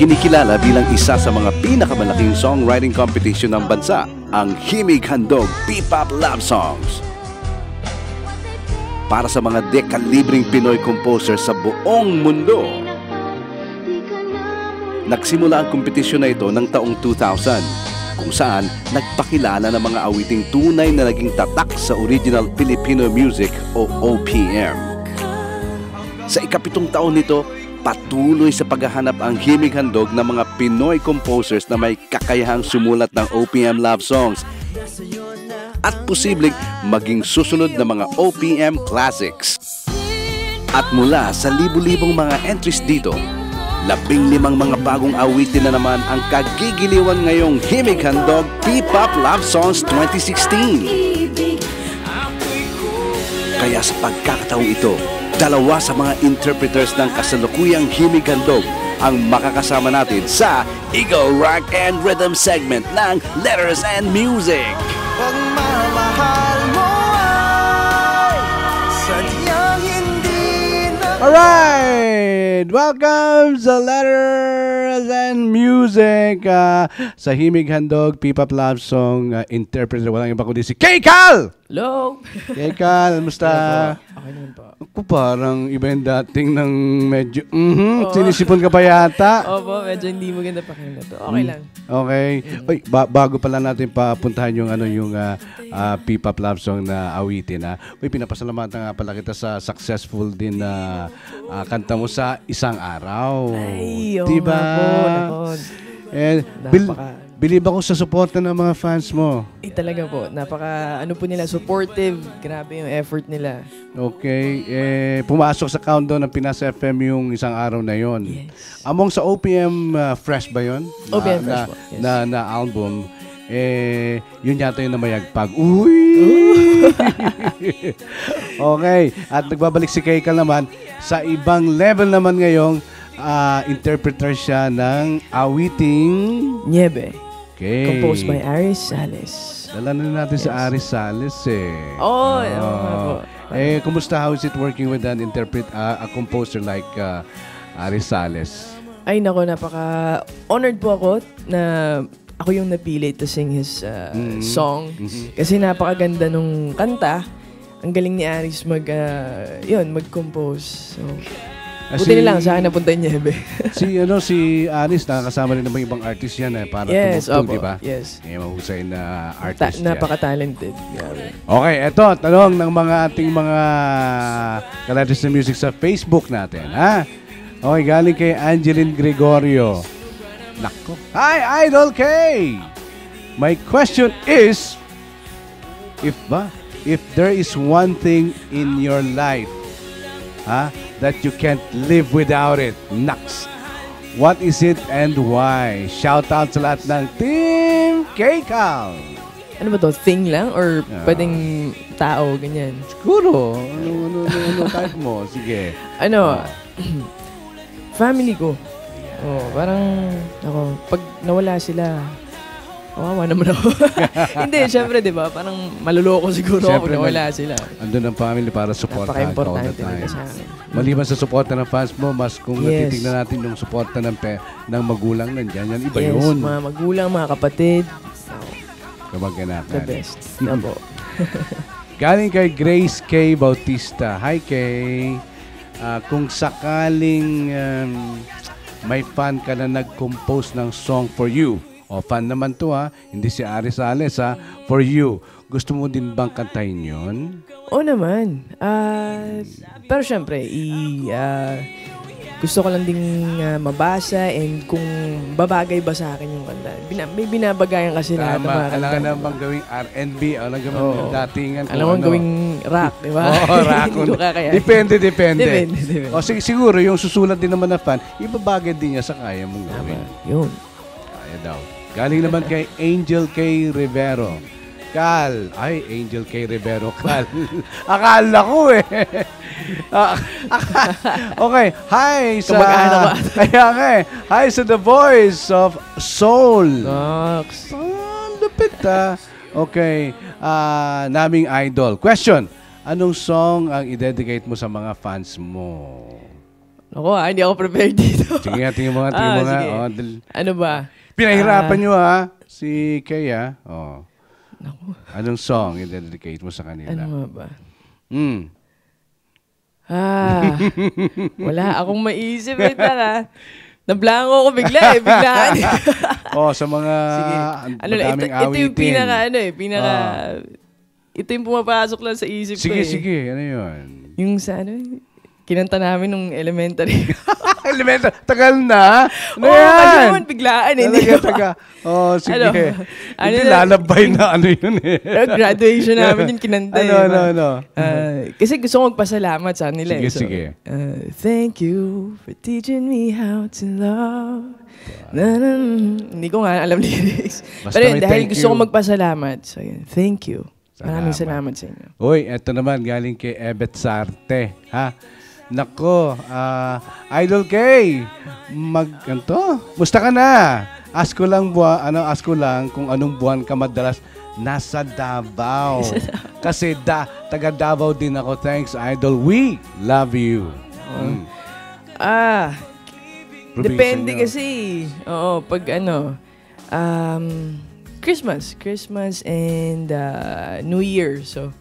Kinikilala bilang isa sa mga pinakamalaking songwriting competition ng bansa, ang Himig Handog P-Pop Love Songs. Para sa mga dekalibreng Pinoy composer sa buong mundo. Nagsimula ang kompetisyon na ito ng taong 2000, kung saan nagpakilala ng mga awiting tunay na naging tatak sa original Filipino music o OPM. Sa ikapitong taon nito, patuloy sa paghahanap ang Himig Handog ng mga Pinoy composers na may kakayahang sumulat ng OPM love songs at posibleng maging susunod na mga OPM classics. At mula sa libu-libong mga entries dito, 15 mga bagong awitin na naman ang kagigiliwan ngayong Himig Handog P-Pop Love Songs 2016. Kaya sa pagkakataong ito, dalawa sa mga interpreters ng kasalukuyang Himig Handog ang makakasama natin sa Eagle Rock and Rhythm segment ng Letters and Music. Pagmamahal mo ay sadyang hindi na... Alright! Welcome sa Letters and Music sa Himig Handog P-Pop Love Song interpreter. Walang iba kundi si K-Cal! Hello! K-Cal, musta? Okay naman po. Ako parang iba yung dating ng medyo, sinisipon ka pa yata. Opo, medyo hindi maganda pakinggan to. Okay lang. Okay. Oy, bago pala natin papuntahan yung P-Pop Love Song na awitin. Uy, pinapasalamatan nga pala kita sa successful din na kanta mo sa Isang Araw. Ay, diba? Napon. And believe ako sa suporta ng mga fans mo. Talaga po. Ano po nila, supportive. Grabe yung effort nila. Okay. Pumasok sa countdown ng Pinas FM yung Isang Araw na yon. Yes. Among sa OPM Fresh ba yun? OPM Fresh po. Yes. Na album. Yun yata yung namayagpag. Uy! Okay. At nagbabalik si Keikal naman. Sa ibang level naman ngayong interpreter siya ng awiting Niebe. Okay. Composed by Aris Sales. Dala na natin sa Aris Sales Oo. Kumusta? How is it working with a composer like Aris Sales? Ay, nako, napaka-honored po ako na ako yung napili to sing his song. Kasi napakaganda nung kanta. Ang galing ni Aris mag-compose. So, buti na lang sa akin napunta niya, Hebe. si Anis, nakakasama rin naman ibang artist yan para tumugtog, di ba? Yes. Mahusay na artist yan. Napaka-talented. Okay, eto, tanong ng mga ating mga Letters and Music sa Facebook natin, ha? Okay, galing kay Angeline Gregorio. Nako. Hi, Idol K! My question is, if there is one thing in your life, that you can't live without it. Naks. What is it and why? Shout out sa lahat ng Team Keikal. Ano ba to? Thing lang? Or pwedeng tao, ganyan? Siguro. Ano type mo? Sige. Family ko. Parang, pag nawala sila, kawawa naman ako. Hindi, syempre, di ba? Parang maluloko siguro ako pag nawala sila. Andun ang family para supportahan ka all the time. Sa akin. Maliban sa suporta ng fans mo, mas kung natitignan natin yung suporta ng magulang nandiyan, yan iba yun. Yes, mga magulang, mga kapatid. Kamag-anak. The best. Nabo. Galing kay Grace K. Bautista. Hi, Kay. Kung sakaling may fan ka na nag-compose ng song for you, fan naman to hindi si Aris Sales for you. Gusto mo din bang kantahin yun? Oo naman. Pero syempre, gusto ko lang ding mabasa and kung babagay ba sa akin yung kanta. May binabagayan kasi lahat ng mga kanta. Alam naman gawing R&B, alam naman datingan. Alam mo gawing rock, di ba? Oo, rock. Depende. Siguro yung susulat din naman na fan, ibabagay din niya sa kaya mong gawin. Yun. Kaya daw. Galing naman kay Angel K. Rivero. Angel K. Rivero, Cal. Akala ko Okay, hi sa... Hi sa The Voice of Soul. Lupit Okay, naming idol. Question, anong song ang i-dedicate mo sa mga fans mo? Ako hindi ako prepared dito. Sige, tingin mo nga, tingin mo nga. Sige. Oh, Ano ba? pinahirapan nyo si Kaya. Oh. Naku. Anong song i-dedicate mo sa kanila? Ano nga ba? Wala akong maisip. Wait lang Nablango ko bigla biglaan. Sa mga madaming ito yung awitin. Ito yung pumapasok lang sa isip ko Sige. Ano yun? Yung sa kinanta namin nung elementary. Elemental. Tagal na. Ano Oo, yan? kasi naman biglaan. Hindi Taga. Sige. Ano Hindi lalabay na yun graduation namin yung kinanta. Ano? Kasi gusto kong magpasalamat sa kanila. Sige. Thank you for teaching me how to love. Hindi ko nga alam lyrics. Pero dahil gusto kong magpasalamat. So yun, thank you. Maraming salamat sa inyo. Uy, eto naman galing kay Ebet Sarte. Nako, Idol K, musta ka na? Ask ko lang kung anong buwan ka madalas nasa Davao. Kasi taga Davao din ako. Thanks, Idol. We love you. Depende kasi. Oo, pag Christmas and New Year. So,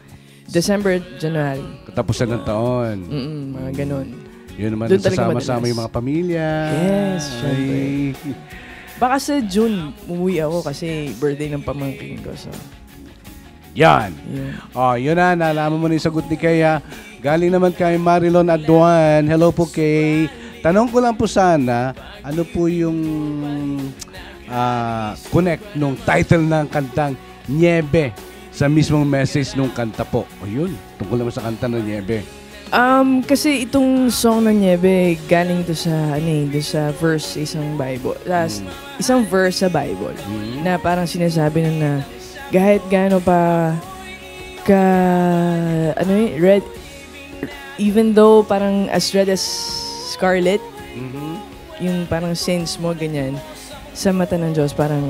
December, January. Katapusan ng taon. Mga ganun. Yun naman, Doon talaga nasasama-sama yung mga pamilya. Yes, syempre. Baka sa June, umuwi ako kasi birthday ng pamangkin ko. So. Yan. Yeah. Yun na, nalaman mo na yung sagot ni Kaya. Galing naman kay Marilyn Aduan. Hello po, Kay. Tanong ko lang po sana, ano po yung connect nung title ng kantang Niebe sa mismong message nung kanta po. Yun, tungkol naman sa kanta ng Niebe. Kasi itong song ng Niebe galing to sa sa verse sa isang Bible. Isang verse sa Bible na parang sinasabi na kahit gaano pa red, even though parang as red as scarlet, yung parang sins mo ganyan sa mata ng Diyos parang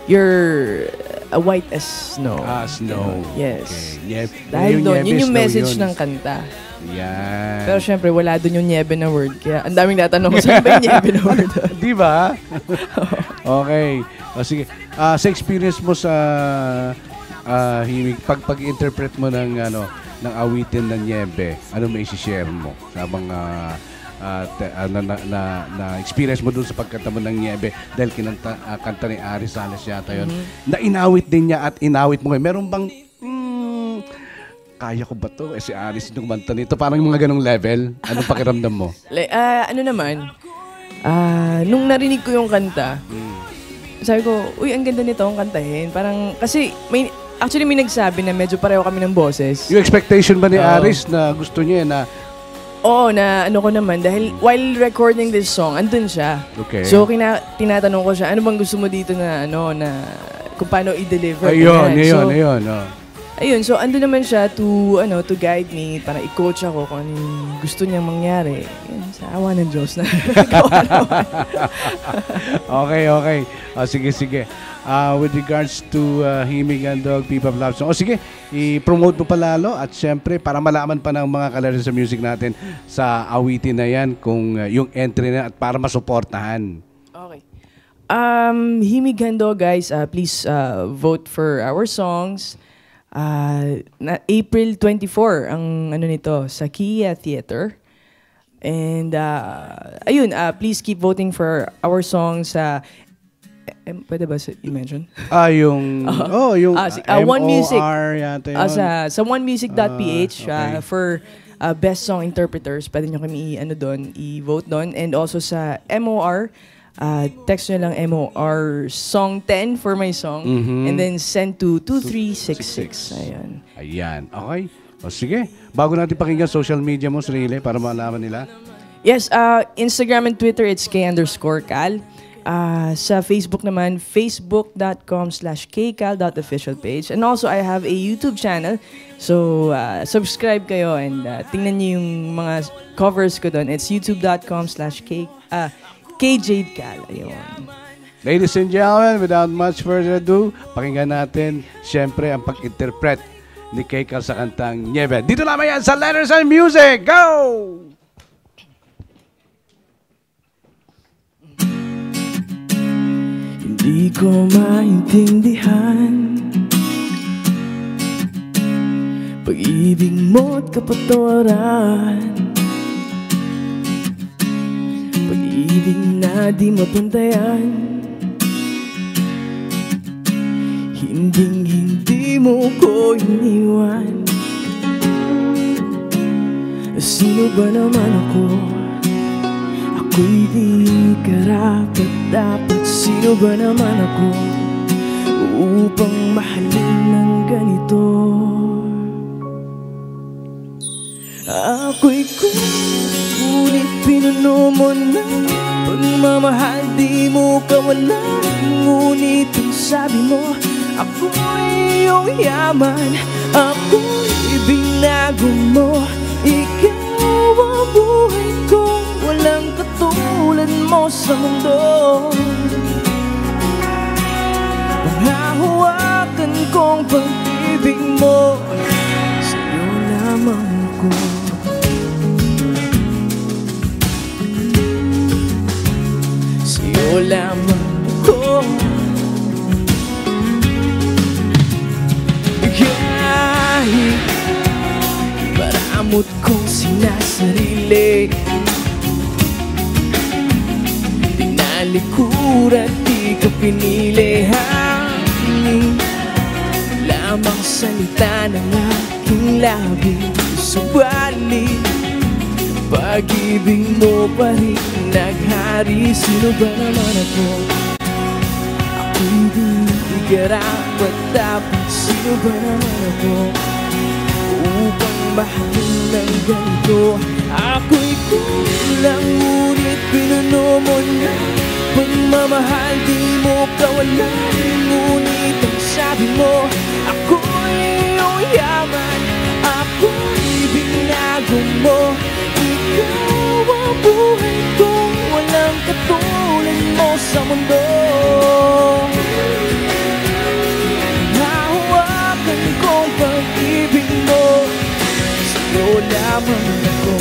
you're white as snow. Snow. Yes. Okay. Dahil doon, yun yung message yun ng kanta. Yan. Pero syempre, wala doon yung niebe na word. Kaya ang daming natanong ko, saan ba yung niebe na word? Di ba? Okay. Sige. Sa experience mo sa himig, pag-interpret mo ng awitin ng niebe, ano may isi-share mo sa mga na experience mo dun sa pagkanta mo ng Niebe dahil kanta ni Aris Salas yata yun na inawit din niya at inawit mo ngayon. Meron bang kaya ko ba to? Si Aris yung kumanta nito. Parang yung mga ganong level. Anong pakiramdam mo? Nung narinig ko yung kanta, sabi ko, uy, ang ganda nito ang kantahin. Parang, kasi may nagsabi na medyo pareho kami ng boses. Yung expectation ba ni Aris na gusto niya na Oo, na ko naman. Dahil while recording this song, andun siya. Okay. So, tinatanong ko siya, ano bang gusto mo dito na, kung paano i-deliver? Ayun, so andun naman siya to guide me, para i-coach ako kung ano yung gusto niyang mangyari. Yan, sa awa ng Diyos na. Okay. Sige. With regards to Himig and Dog, P-Pop Love Song. Sige, i-promote mo palalo at syempre para malaman pa ng mga kalaro sa music natin sa awitin na yan kung yung entry na at para masuportahan. Okay. Himig and Dog, guys, please vote for our songs. April 24 ang nito sa Kia Theater. And please keep voting for our songs sa pwede ba i-mention? Yung One Music. Yata yun. Sa onemusic.ph okay. For best song interpreters, pwede nyo kami i-vote doon. And also sa MOR, text nyo lang MOR song 10 for my song. And then send to 2366. Ayan. Okay. Sige. Bago natin pakinggan social media mo, Srile, para malaman nila. Yes, Instagram and Twitter, it's K_Cal. Sa Facebook naman, facebook.com/kcal.official page. And also, I have a YouTube channel. So, subscribe kayo and tingnan niyo yung mga covers ko doon. It's youtube.com/KJadeCal. Ayun. Ladies and gentlemen, without much further ado, pakinggan natin, syempre, ang pag-interpret ni K-Cal sa kantang Niebe. Dito naman yan sa Letters and Music. Go! Di ko maintindihan pag-ibig mo't kapatawaran, pag-ibig na di mapantayan. Hinding-hindi mo ko iniwan. Sino ba naman ako? Ako'y di karapat-dapat. Sino ba naman ako upang mahalin ng ganito? Ako'y ngunit pinuno mo na pagmamahal, di mo kawalan. Ngunit ang sabi mo, ako'y iyong yaman. Ako'y binago mo. Ikaw ang buhay ko, walang katulad mo sa mundo. Panghahawakan kong pag-ibig mo, sa'yo lamang ako. Sa'yo lamang ako. Kahit maramot kong sinasarili, tinalikuran, di ka pinili. Hangin lamang salita ng aking labi, subalit pag-ibig mo pa rin naghari. Sino ba naman ako? Ako'y di karapat-dapat. Sino ba naman ako upang mahalin ng ganito? Ako'y kulang, ngunit pinuno mo na pagmamahal, di mo kawalan. Ngunit ang sabi mo, ako'y iyong yaman. Ako'y binago mo. Ikaw ang buhay ko, walang katulad mo sa mundo. Nahawakan kong pag-ibig mo, sa'yo lamang ako.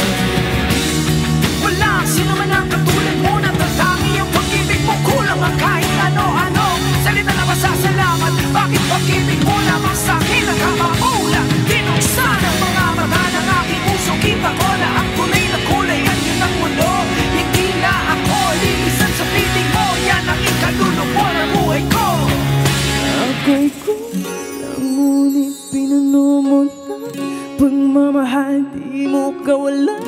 Wala sino man ang katulad mo, natatangi ang pag-ibig mo. Kulang ang kahit ano-ano, salita na masasalamat. Bakit pag-ibig mo lamang sa'kin ang kamakulang? Dinuksan ang mga mata ng aking puso. Kita ko na ang tunay na kulay, yan yun ang mundo. Hindi na ako lilisan sa piling mo, yan ang ikaluluwa ng buhay ko. Ako'y kulang, ngunit pinuno mo na pagmamahal, di mo kawalan.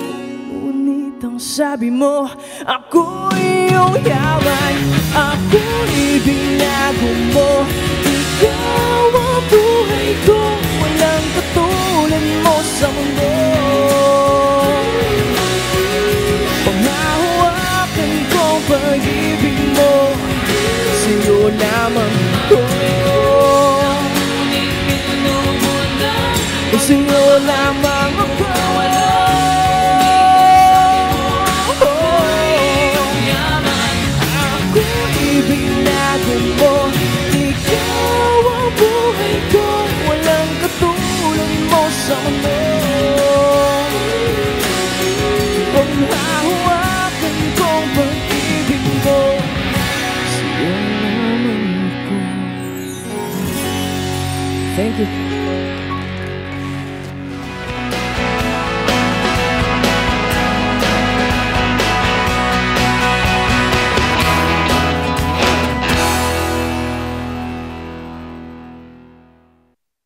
Ngunit ang sabi mo, ako'y iyong yaman. Ako'y binago mo. Ikaw ang buhay ko, walang katulad mo sa mundo. Panghahawakan ko pag-ibig mo, sa'yo lamang ako. Sa'yo lamang ako. Ako'y binago mo. Ikaw ang buhay ko, walang katulad mo sa mundo. Panghahawakan kong pag-ibig mo, sa'yo lamang ako. Thank you.